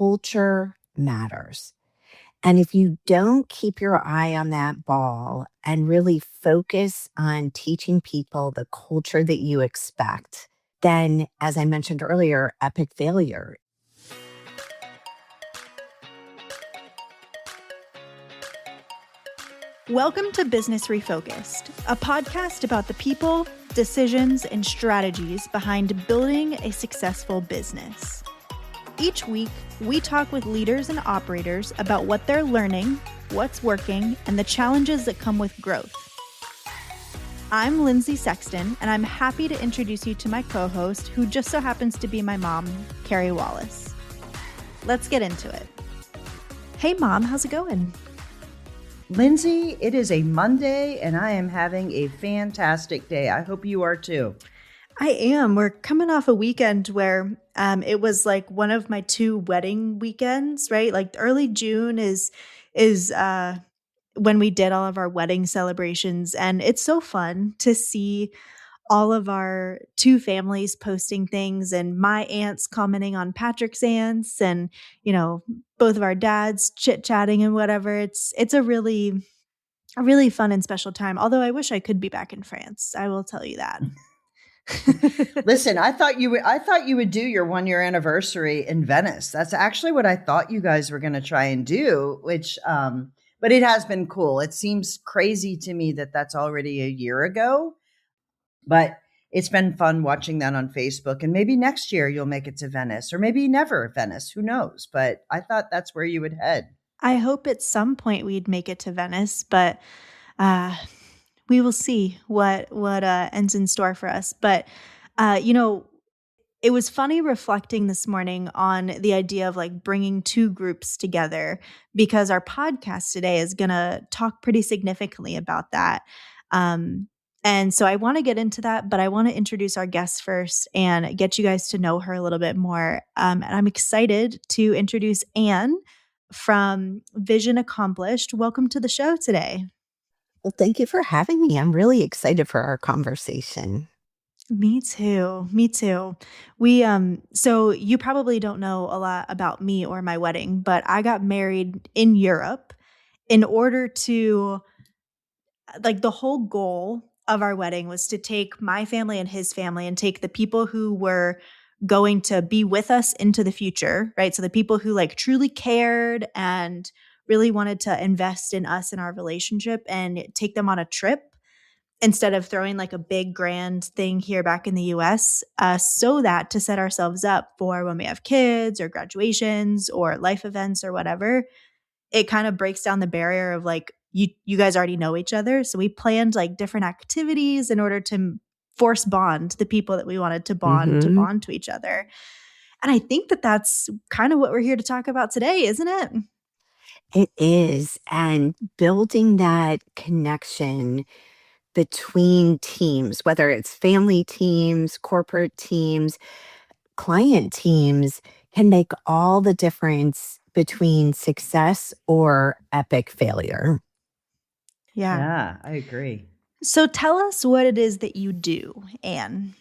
culture matters. And if you don't keep your eye on that ball and really focus on teaching people the culture that you expect, then, as I mentioned earlier, epic failure. Welcome to Business Refocused, a podcast about the people, decisions, and strategies behind building a successful business. Each week, we talk with leaders and operators about what they're learning, what's working, and the challenges that come with growth. I'm Lindsay Sexton, and I'm happy to introduce you to my co-host, who just so happens to be my mom, Carey Wallace. Let's get into it. Hey, Mom, how's it going? Lindsay, it is a Monday, and I am having a fantastic day. I hope you are too. I am. We're coming off a weekend where it was like one of my 2 wedding weekends, right? Like early June is when we did all of our wedding celebrations, and it's so fun to see all of our 2 families posting things, and my aunts commenting on Patrick's aunts, and both of our dads chit-chatting and whatever. It's a really fun and special time. Although I wish I could be back in France. I will tell you that. Listen, I thought you would do your 1-year anniversary in Venice. That's actually what I thought you guys were going to try and do, which but it has been cool. It seems crazy to me that that's already a year ago. But it's been fun watching that on Facebook. And maybe next year you'll make it to Venice, or maybe never Venice. Who knows? But I thought that's where you would head. I hope at some point we'd make it to Venice, but we will see what ends in store for us. But it was funny reflecting this morning on the idea of like bringing 2 groups together, because our podcast today is going to talk pretty significantly about that. And so I want to get into that, but I want to introduce our guest first and get you guys to know her a little bit more. And I'm excited to introduce Anne from Vision Accomplished. Welcome to the show today. Well, thank you for having me. I'm really excited for our conversation. Me too. We, so you probably don't know a lot about me or my wedding, but I got married in Europe in order to, like, the whole goal of our wedding was to take my family and his family and take the people who were going to be with us into the future, right? So the people who like truly cared and really wanted to invest in us and our relationship and take them on a trip instead of throwing like a big grand thing here back in the US, so that to set ourselves up for when we have kids or graduations or life events or whatever, it kind of breaks down the barrier of like, you guys already know each other. So we planned like different activities in order to force bond the people that we wanted to bond to each other. And I think that that's kind of what we're here to talk about today, isn't it? It is. And building that connection between teams, whether it's family teams, corporate teams, client teams, can make all the difference between success or epic failure. Yeah, I agree. So tell us what it is that you do, Anne.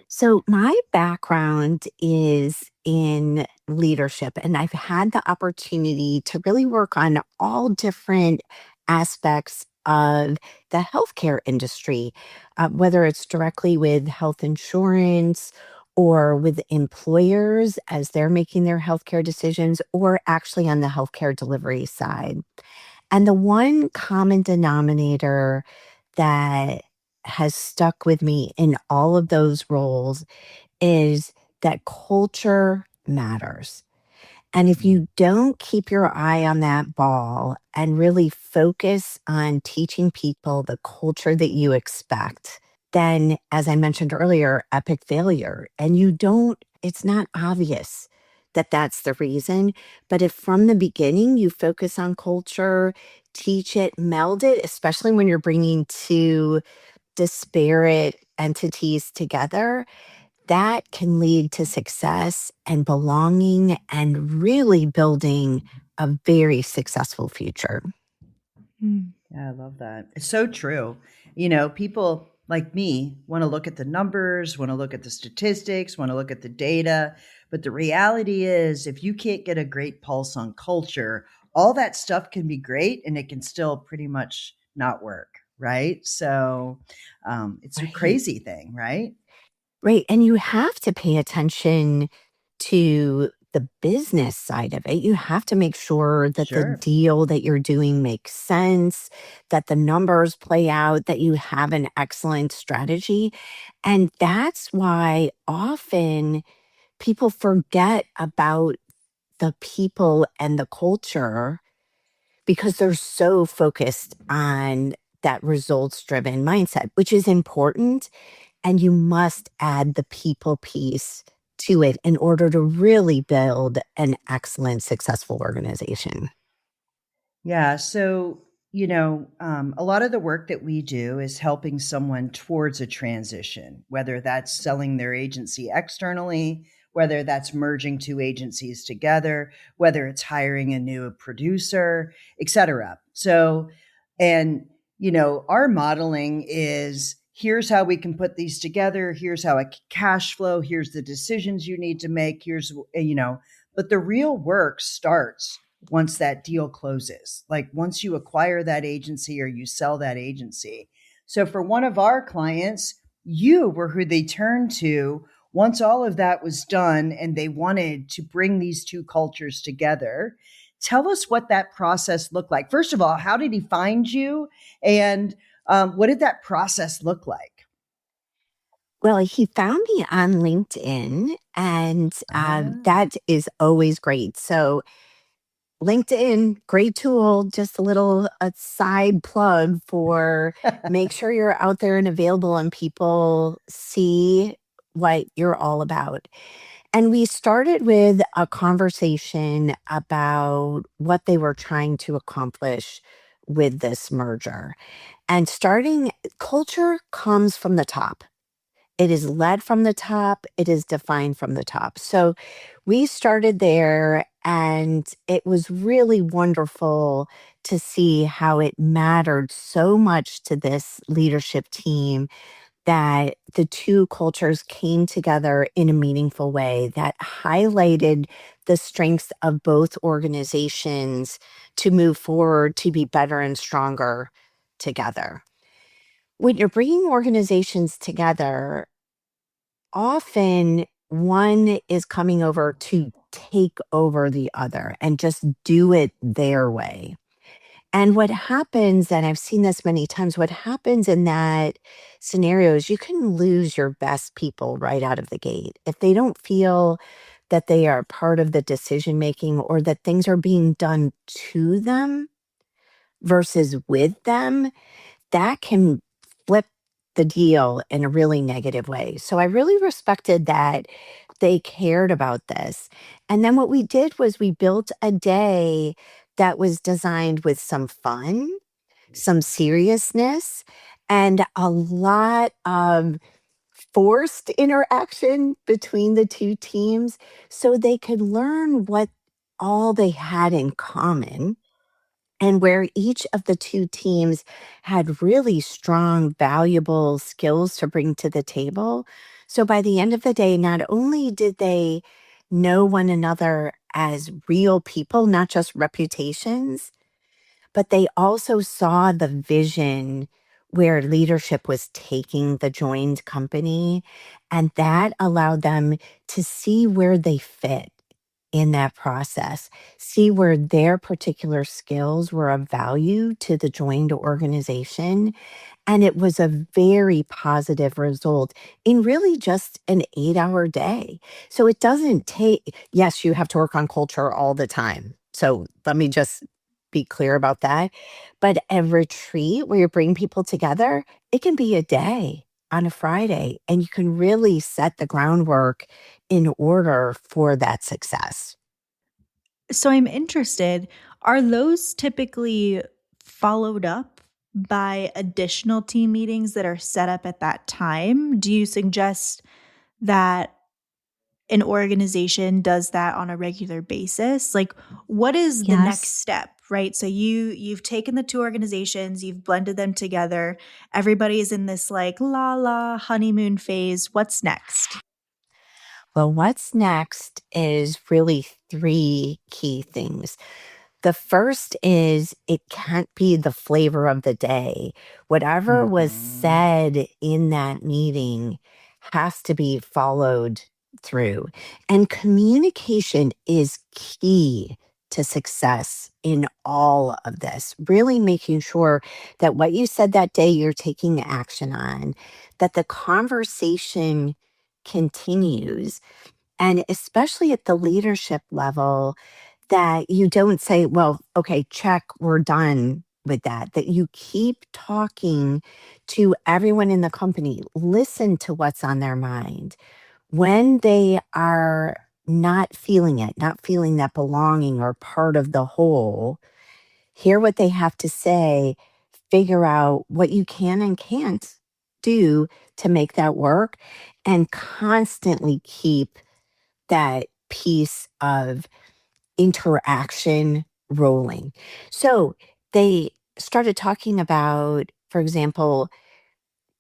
So my background is in leadership, and I've had the opportunity to really work on all different aspects of the healthcare industry, whether it's directly with health insurance or with employers as they're making their healthcare decisions, or actually on the healthcare delivery side. And the one common denominator that has stuck with me in all of those roles is that culture matters. And if you don't keep your eye on that ball and really focus on teaching people the culture that you expect, then, as I mentioned earlier, epic failure. And it's not obvious that that's the reason. But if from the beginning you focus on culture, teach it, meld it, especially when you're bringing 2 disparate entities together, that can lead to success and belonging and really building a very successful future. Yeah, I love that. It's so true. People like me want to look at the numbers, want to look at the statistics, want to look at the data, But the reality is, if you can't get a great pulse on culture, all that stuff can be great and it can still pretty much not work. Right. So it's a Right. crazy thing. Right. Right. And you have to pay attention to the business side of it. You have to make sure that the Sure. deal that you're doing makes sense, that the numbers play out, that you have an excellent strategy. And that's why often people forget about the people and the culture because they're so focused on that results driven mindset, which is important. And you must add the people piece to it in order to really build an excellent, successful organization. Yeah. So, a lot of the work that we do is helping someone towards a transition, whether that's selling their agency externally, whether that's merging two agencies together, whether it's hiring a new producer, et cetera. So, and, our modeling is here's how we can put these together. Here's how it cash flow. Here's the decisions you need to make. But the real work starts once that deal closes, like once you acquire that agency or you sell that agency. So for one of our clients, you were who they turned to once all of that was done and they wanted to bring these two cultures together. Tell us what that process looked like. First of all, how did he find you? And what did that process look like? Well, he found me on LinkedIn, and Ah. that is always great. So, LinkedIn, great tool, just a little a side plug for make sure you're out there and available and people see what you're all about. And we started with a conversation about what they were trying to accomplish with this merger. And starting culture comes from the top. It is led from the top, it is defined from the top. So we started there, and it was really wonderful to see how it mattered so much to this leadership team that the two cultures came together in a meaningful way that highlighted the strengths of both organizations to move forward to be better and stronger together. When you're bringing organizations together, often one is coming over to take over the other and just do it their way. And what happens, and I've seen this many times, what happens in that scenario is you can lose your best people right out of the gate. If they don't feel that they are part of the decision making or that things are being done to them versus with them, that can flip the deal in a really negative way. So I really respected that they cared about this. And then what we did was we built a day that was designed with some fun, some seriousness, and a lot of forced interaction between the two teams so they could learn what all they had in common and where each of the two teams had really strong, valuable skills to bring to the table. So by the end of the day, not only did they know one another as real people, not just reputations, but they also saw the vision where leadership was taking the joined company. And that allowed them to see where they fit in that process, see where their particular skills were of value to the joined organization. And it was a very positive result in really just an 8-hour day. So it doesn't take, yes, you have to work on culture all the time. So let me just be clear about that. But a retreat where you bring people together, it can be a day on a Friday, and you can really set the groundwork in order for that success. So I'm interested, are those typically followed up by additional team meetings that are set up at that time? Do you suggest that an organization does that on a regular basis? Like, what is the next Yes. step, right? So you've taken the two organizations, you've blended them together. Everybody's in this like la la honeymoon phase. What's next? Well, what's next is really three key things. The first is it can't be the flavor of the day. Whatever was Mhm. said in that meeting has to be followed through. And communication is key to success in all of this. Really making sure that what you said that day you're taking action on, that the conversation continues. And especially at the leadership level, that you don't say, well, okay, check, we're done with that. That you keep talking to everyone in the company, listen to what's on their mind. When they are not feeling it, not feeling that belonging or part of the whole, hear what they have to say, figure out what you can and can't do to make that work, and constantly keep that piece of interaction rolling. So they started talking about, for example,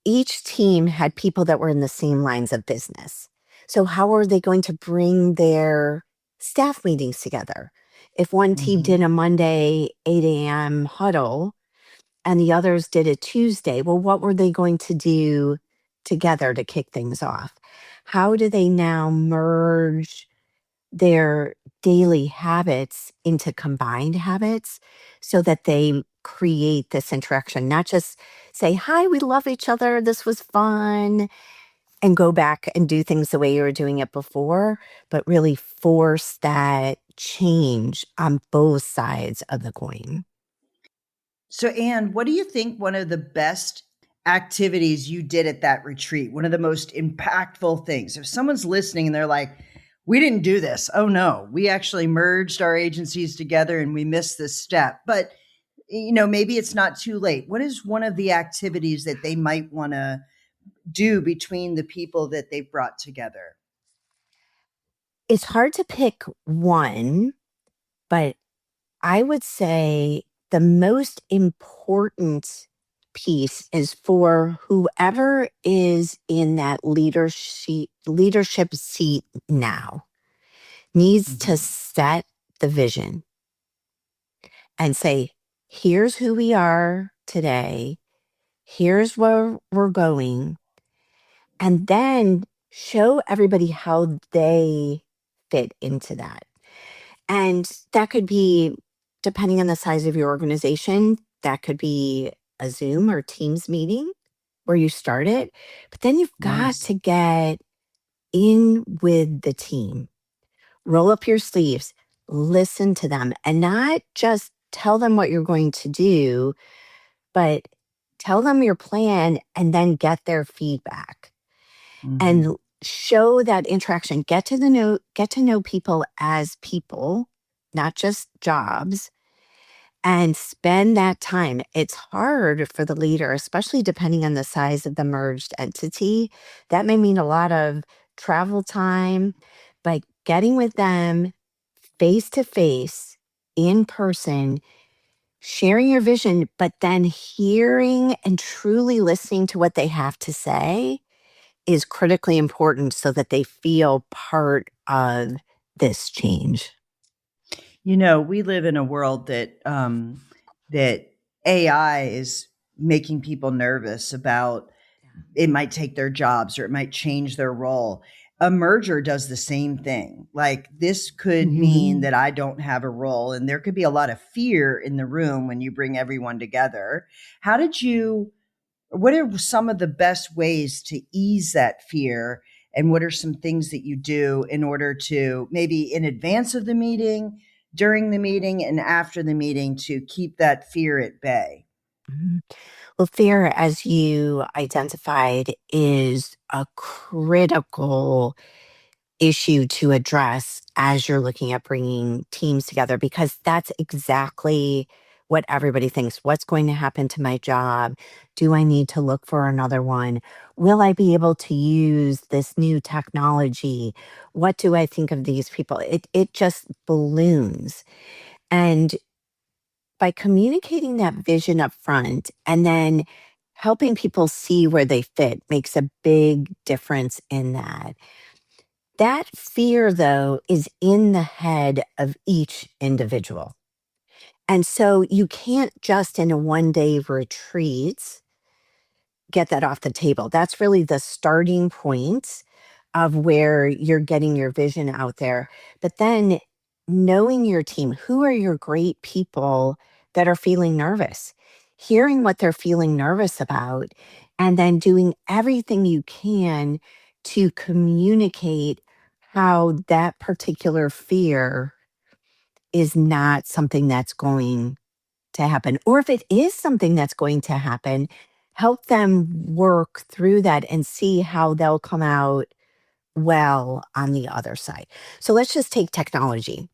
each team had people that were in the same lines of business. So, how are they going to bring their staff meetings together? If one team Mhm. did a Monday 8 a.m. huddle and the others did a Tuesday, well, what were they going to do together to kick things off? How do they now merge their daily habits into combined habits so that they create this interaction, not just say, hi, we love each other, this was fun, and go back and do things the way you were doing it before, but really force that change on both sides of the coin. So, Anne, what do you think one of the best activities you did at that retreat? One of the most impactful things? If someone's listening and they're like, we didn't do this. Oh no, we actually merged our agencies together and we missed this step. But, maybe it's not too late. What is one of the activities that they might want to do between the people that they've brought together? It's hard to pick one, but I would say the most important piece is for whoever is in that leadership seat now needs to Mhm. set the vision and say, here's who we are today, here's where we're going, and then show everybody how they fit into that. And that could be, depending on the size of your organization, that could be a Zoom or Teams meeting where you start it. But then you've got Nice. to get in with the team, roll up your sleeves, listen to them, and not just tell them what you're going to do, but tell them your plan and then get their feedback Mhm. and show that interaction. Get to know people as people, not just jobs, and spend that time. It's hard for the leader, especially depending on the size of the merged entity. That may mean a lot of travel time, but getting with them face to face, in person, sharing your vision, but then hearing and truly listening to what they have to say is critically important so that they feel part of this change. We live in a world that AI is making people nervous about it might take their jobs or it might change their role. A merger does the same thing. Like this could mean Mhm. that I don't have a role, and there could be a lot of fear in the room when you bring everyone together. How did you What are some of the best ways to ease that fear? And what are some things that you do in order to maybe in advance of the meeting, during the meeting, and after the meeting to keep that fear at bay? Mhm. Well, fear, as you identified, is a critical issue to address as you're looking at bringing teams together, because that's exactly what everybody thinks. What's going to happen to my job? Do I need to look for another one? Will I be able to use this new technology? What do I think of these people? It just balloons. And by communicating that vision up front and then helping people see where they fit makes a big difference in that. That fear, though, is in the head of each individual. And so you can't just in a 1-day retreat get that off the table. That's really the starting point of where you're getting your vision out there. But then knowing your team, who are your great people that are feeling nervous, hearing what they're feeling nervous about, and then doing everything you can to communicate how that particular fear is not something that's going to happen. Or if it is something that's going to happen, help them work through that and see how they'll come out well on the other side. So let's just take technology.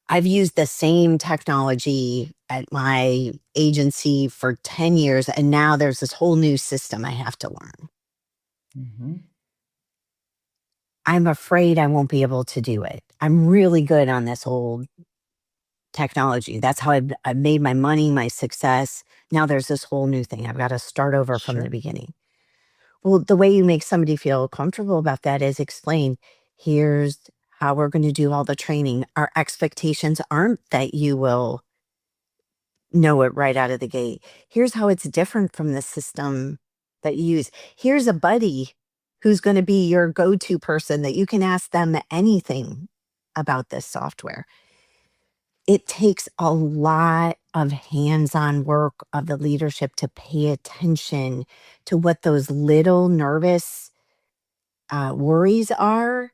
I've used the same technology at my agency for 10 years, and now there's this whole new system I have to learn. Mhm. I'm afraid I won't be able to do it. I'm really good on this old technology. That's how I've made my money, my success. Now there's this whole new thing. I've got to start over from the Sure. beginning. Well, the way you make somebody feel comfortable about that is explain, here's how we're going to do all the training. Our expectations aren't that you will know it right out of the gate. Here's how it's different from the system that you use. Here's a buddy who's going to be your go-to person that you can ask them anything about this software. It takes a lot of hands-on work of the leadership to pay attention to what those little nervous worries are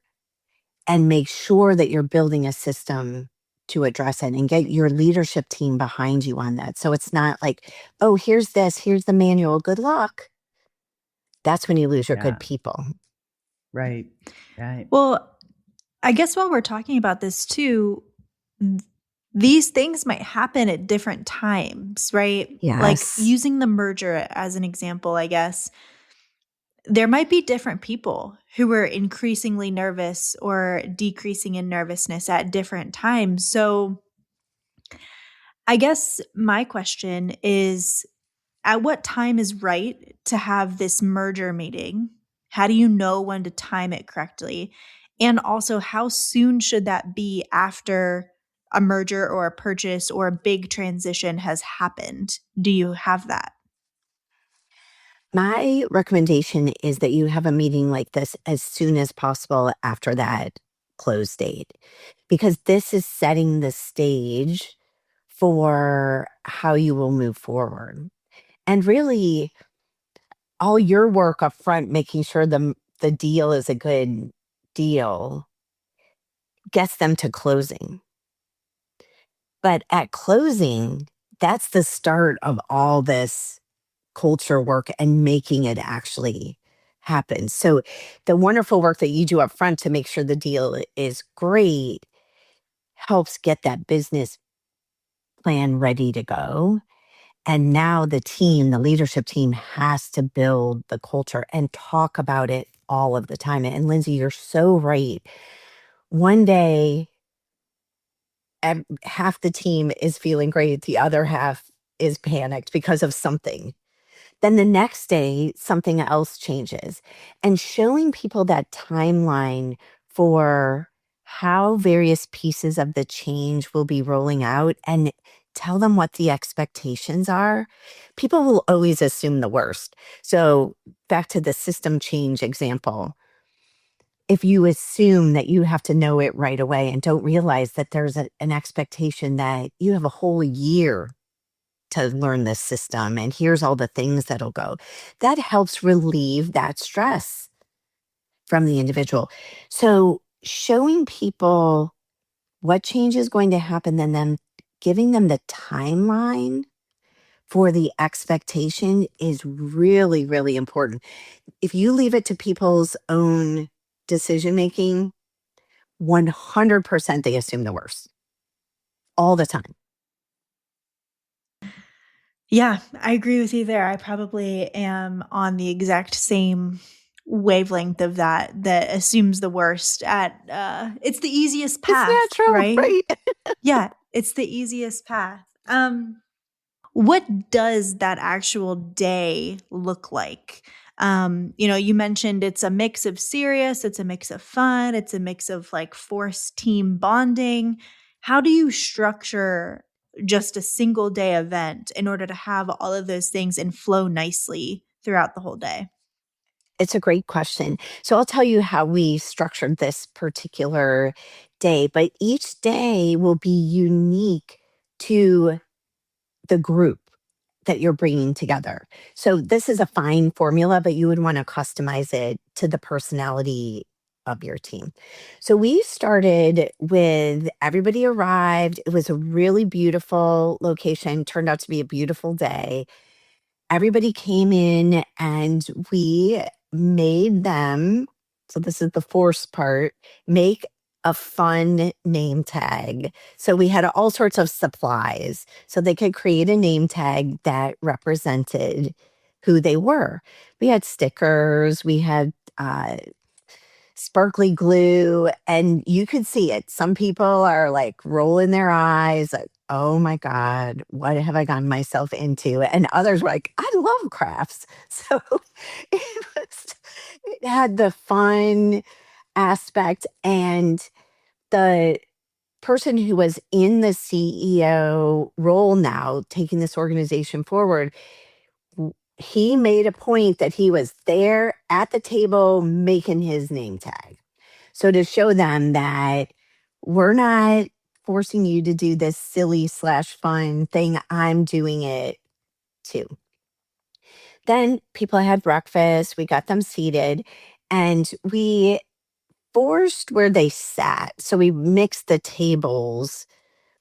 and make sure that you're building a system to address it and get your leadership team behind you on that. So it's not like, oh, here's this, here's the manual, good luck. That's when you lose your Yeah. good people. Right. Right. Well, I guess while we're talking about this too, these things might happen at different times, right? Like Yes. using the merger as an example, I guess, there might be different people who are increasingly nervous or decreasing in nervousness at different times. So I guess my question is, at what time is right to have this merger meeting? How do you know when to time it correctly? And also, how soon should that be after a merger or a purchase or a big transition has happened? Do you have that? My recommendation is that you have a meeting like this as soon as possible after that close date, because this is setting the stage for how you will move forward. And really, all your work up front, making sure the deal is a good deal, gets them to closing. But at closing, that's the start of all this culture work and making it actually happen. So the wonderful work that you do up front to make sure the deal is great helps get that business plan ready to go. And now the team, the leadership team has to build the culture and talk about it all of the time. And Lindsay, you're so right. One day, half the team is feeling great, the other half is panicked because of something. Then the next day, something else changes. And showing people that timeline for how various pieces of the change will be rolling out and tell them what the expectations are, people will always assume the worst. So, back to the system change example. If you assume that you have to know it right away and don't realize that there's an expectation that you have a whole year to learn this system and here's all the things that'll go. That helps relieve that stress from the individual. So showing people what change is going to happen, then them giving them the timeline for the expectation is really, really important. If you leave it to people's own decision making, 100% they assume the worst all the time. Yeah, I agree with you there. I probably am on the exact same wavelength of that assumes the worst at it's the easiest It's path, natural, right? right? Yeah, it's the easiest path. What does that actual day look like? You mentioned it's a mix of serious, it's a mix of fun, it's a mix of like forced team bonding. How do you structure just a single day event in order to have all of those things and flow nicely throughout the whole day? It's a great question. So I'll tell you how we structured this particular day, but each day will be unique to the group that you're bringing together. So this is a fine formula, but you would want to customize it to the personality of your team. So we started with everybody arrived. It was a really beautiful location, turned out to be a beautiful day. Everybody came in and we made them, so this is the force part, make a fun name tag. So we had all sorts of supplies so they could create a name tag that represented who they were. We had stickers, we had sparkly glue, and you could see it. Some people are like rolling their eyes, like, oh my God, what have I gotten myself into? And others were like, I love crafts. So it had the fun aspect. And the person who was in the CEO role now, taking this organization forward, he made a point that he was there at the table making his name tag. So to show them that we're not forcing you to do this silly slash fun thing, I'm doing it too. Then people had breakfast, we got them seated, and we forced where they sat. So we mixed the tables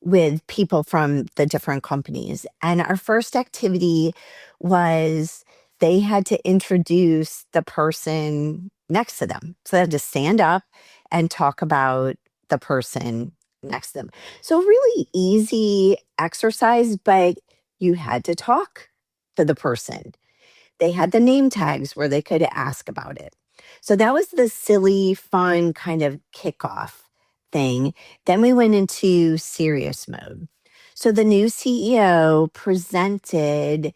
with people from the different companies. And our first activity was they had to introduce the person next to them. So they had to stand up and talk about the person next to them. So, really easy exercise, but you had to talk to the person. They had the name tags where they could ask about it. So that was the silly, fun kind of kickoff thing. Then we went into serious mode. So the new CEO presented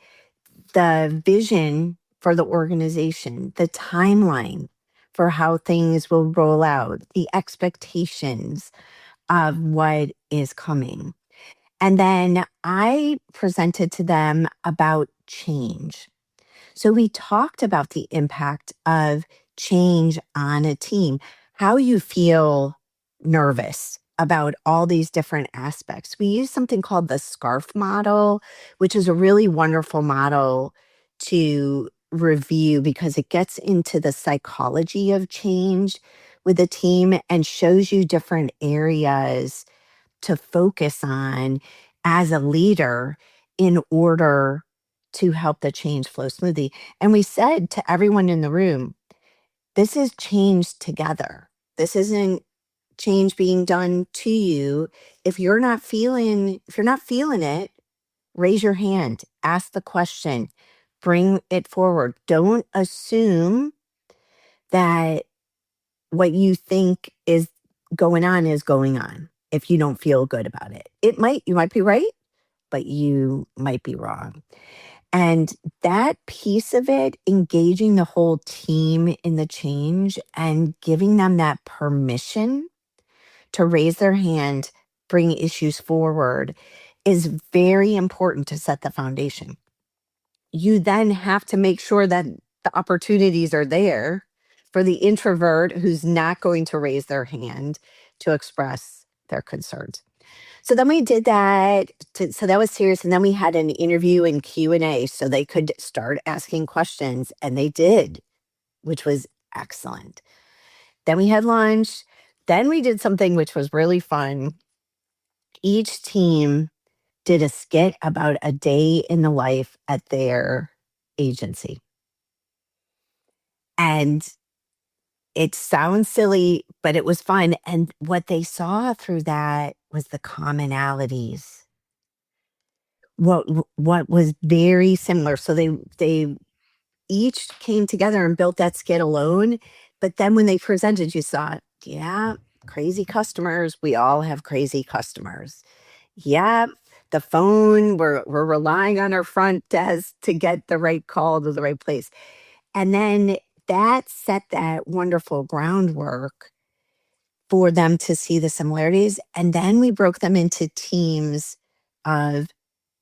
the vision for the organization, the timeline for how things will roll out, the expectations of what is coming. And then I presented to them about change. So we talked about the impact of change on a team, how you feel nervous about all these different aspects. We use something called the SCARF model, which is a really wonderful model to review because it gets into the psychology of change with a team and shows you different areas to focus on as a leader in order to help the change flow smoothly. And we said to everyone in the room, this is change together. This isn't change being done to you. If you're not feeling it, raise your hand, ask the question, bring it forward. Don't assume that what you think is going on if you don't feel good about it. You might be right, but you might be wrong. And that piece of it, engaging the whole team in the change and giving them that permission to raise their hand, bring issues forward, is very important to set the foundation. You then have to make sure that the opportunities are there for the introvert who's not going to raise their hand to express their concerns. So then we did that. So that was serious. And then we had an interview and Q&A so they could start asking questions. And they did, which was excellent. Then we had lunch. Then we did something which was really fun. Each team did a skit about a day in the life at their agency. And it sounds silly, but it was fun. And what they saw through that was the commonalities. What was very similar. So they each came together and built that skit alone. But then when they presented, you saw, yeah, crazy customers. We all have crazy customers. Yeah, the phone, we're relying on our front desk to get the right call to the right place. And then that set that wonderful groundwork for them to see the similarities. And then we broke them into teams of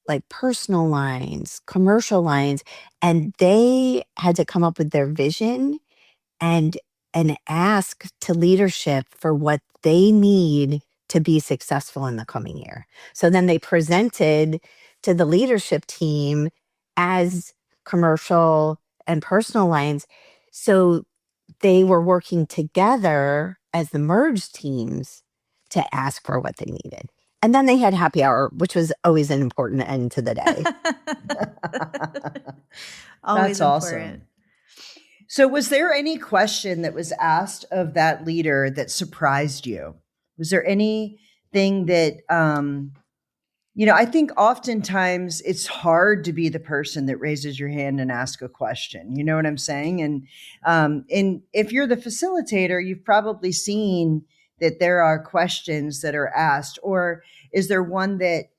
like personal lines, commercial lines, and they had to come up with their vision and ask to leadership for what they need to be successful in the coming year. So then they presented to the leadership team as commercial and personal lines. So they were working together as the merged teams to ask for what they needed. And then they had happy hour, which was always an important end to the day. Always That's awesome. important. So, was there any question that was asked of that leader that surprised you? Was there anything that, I think oftentimes it's hard to be the person that raises your hand and ask a question. You know what I'm saying? And if you're the facilitator, you've probably seen that there are questions that are asked, or is there one that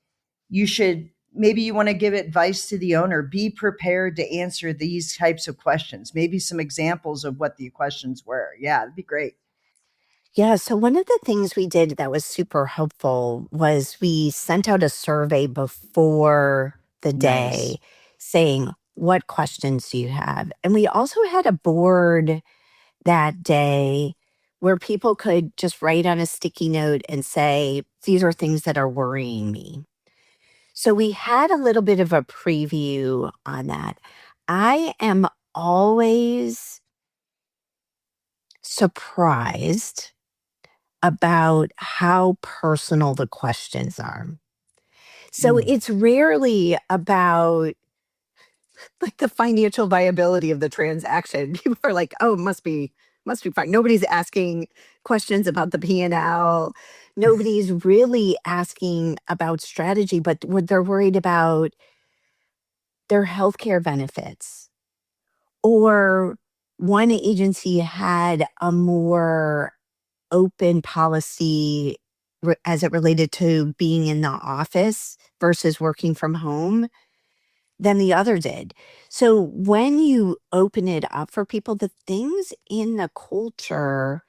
you should maybe you want to give advice to the owner, be prepared to answer these types of questions, maybe some examples of what the questions were. Yeah, that'd be great. Yeah. So, one of the things we did that was super helpful was we sent out a survey before the Nice. day saying, what questions do you have? And we also had a board that day where people could just write on a sticky note and say, these are things that are worrying me. So we had a little bit of a preview on that. I am always surprised about how personal the questions are. So Mm. it's rarely about like the financial viability of the transaction. People are like, "Oh, it must be fine." Nobody's asking questions about the P&L. Nobody's really asking about strategy, but what they're worried about their healthcare benefits. Or one agency had a more open policy as it related to being in the office versus working from home than the other did. So when you open it up for people, the things in the culture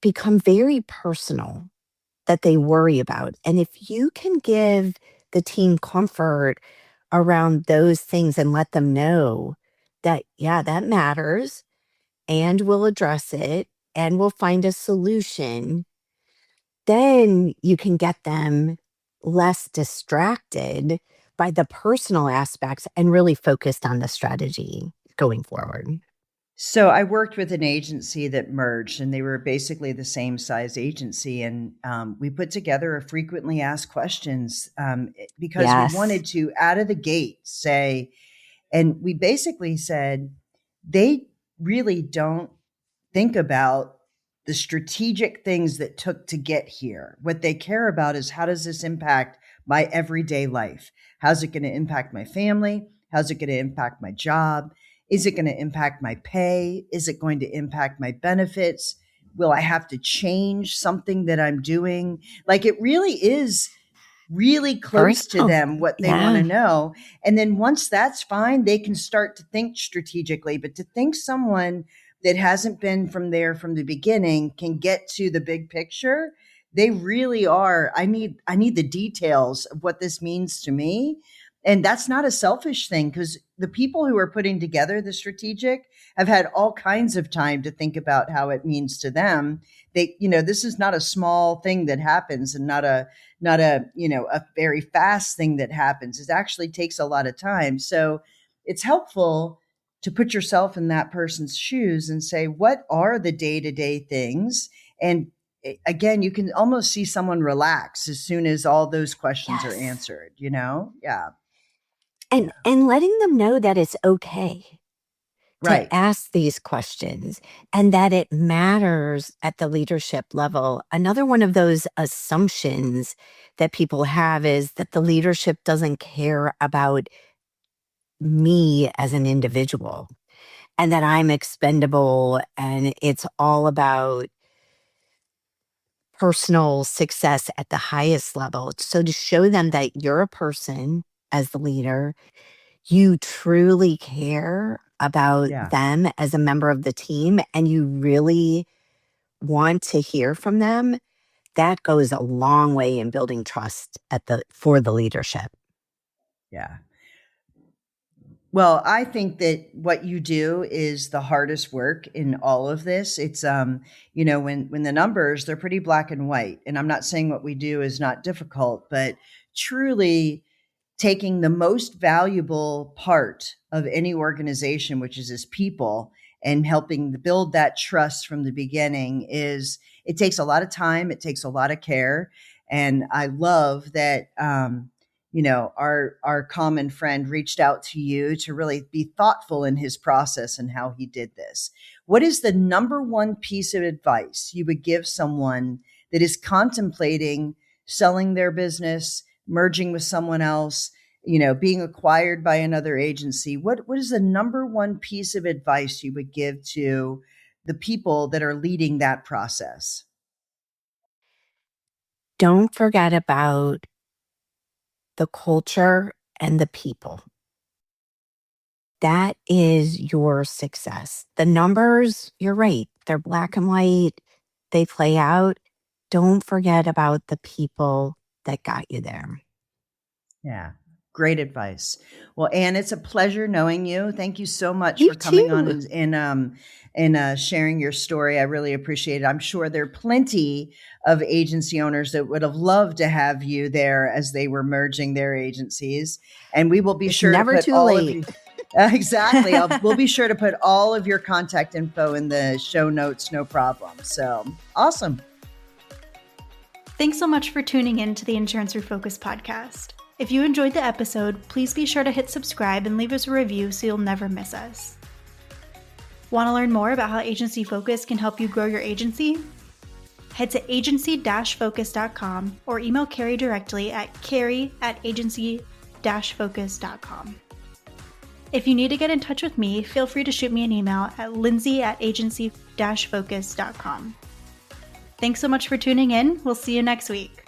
become very personal that they worry about. And if you can give the team comfort around those things and let them know that, yeah, that matters and we'll address it and we'll find a solution, then you can get them less distracted by the personal aspects and really focused on the strategy going forward. So I worked with an agency that merged, and they were basically the same size agency. And we put together a frequently asked questions because we Yes. wanted to, out of the gate, say, and we basically said, they really don't think about the strategic things that took to get here. What they care about is, how does this impact my everyday life? How's it going to impact my family? How's it going to impact my job? Is it going to impact my pay? Is it going to impact my benefits? Will I have to change something that I'm doing? Like, it really is really close to Personal. them what they want to Yeah. know. And then once that's fine, they can start to think strategically. But to think someone that hasn't been from there from the beginning can get to the big picture, they really are. I need the details of what this means to me. And that's not a selfish thing, because the people who are putting together the strategic have had all kinds of time to think about how it means to them. This is not a small thing that happens, and not a very fast thing that happens. It actually takes a lot of time. So it's helpful to put yourself in that person's shoes and say, what are the day-to-day things? And again, you can almost see someone relax as soon as all those questions are Yes. answered. Yeah. And Yeah. letting them know that it's okay to Right. ask these questions and that it matters at the leadership level. Another one of those assumptions that people have is that the leadership doesn't care about me as an individual and that I'm expendable and it's all about personal success at the highest level. So to show them that you're a person as the leader, you truly care about Yeah. them as a member of the team and you really want to hear from them, that goes a long way in building trust for the leadership. Yeah. Well, I think that what you do is the hardest work in all of this. It's when the numbers, they're pretty black and white. And I'm not saying what we do is not difficult, but truly taking the most valuable part of any organization, which is its people, and helping to build that trust from the beginning is it takes a lot of time, it takes a lot of care. And I love that our common friend reached out to you to really be thoughtful in his process and how he did this. What is the number one piece of advice you would give someone that is contemplating selling their business, merging with someone else, being acquired by another agency? What is the number one piece of advice you would give to the people that are leading that process? Don't forget about the culture and the people. That is your success. The numbers, you're right. They're black and white. They play out. Don't forget about the people that got you there. Yeah. Great advice. Well, Anne, it's a pleasure knowing you. Thank you so much You for coming on too. and sharing your story. I really appreciate it. I'm sure there are plenty of agency owners that would have loved to have you there as they were merging their agencies. And we will be It's sure to never put too all of late. you exactly. We'll be sure to put all of your contact info in the show notes. No problem. So awesome. Thanks so much for tuning in to the Insurance Refocused podcast. If you enjoyed the episode, please be sure to hit subscribe and leave us a review so you'll never miss us. Want to learn more about how Agency Focus can help you grow your agency? Head to agency-focus.com or email Carey directly at carey@agency-focus.com. If you need to get in touch with me, feel free to shoot me an email at lindsay@agency-focus.com. Thanks so much for tuning in. We'll see you next week.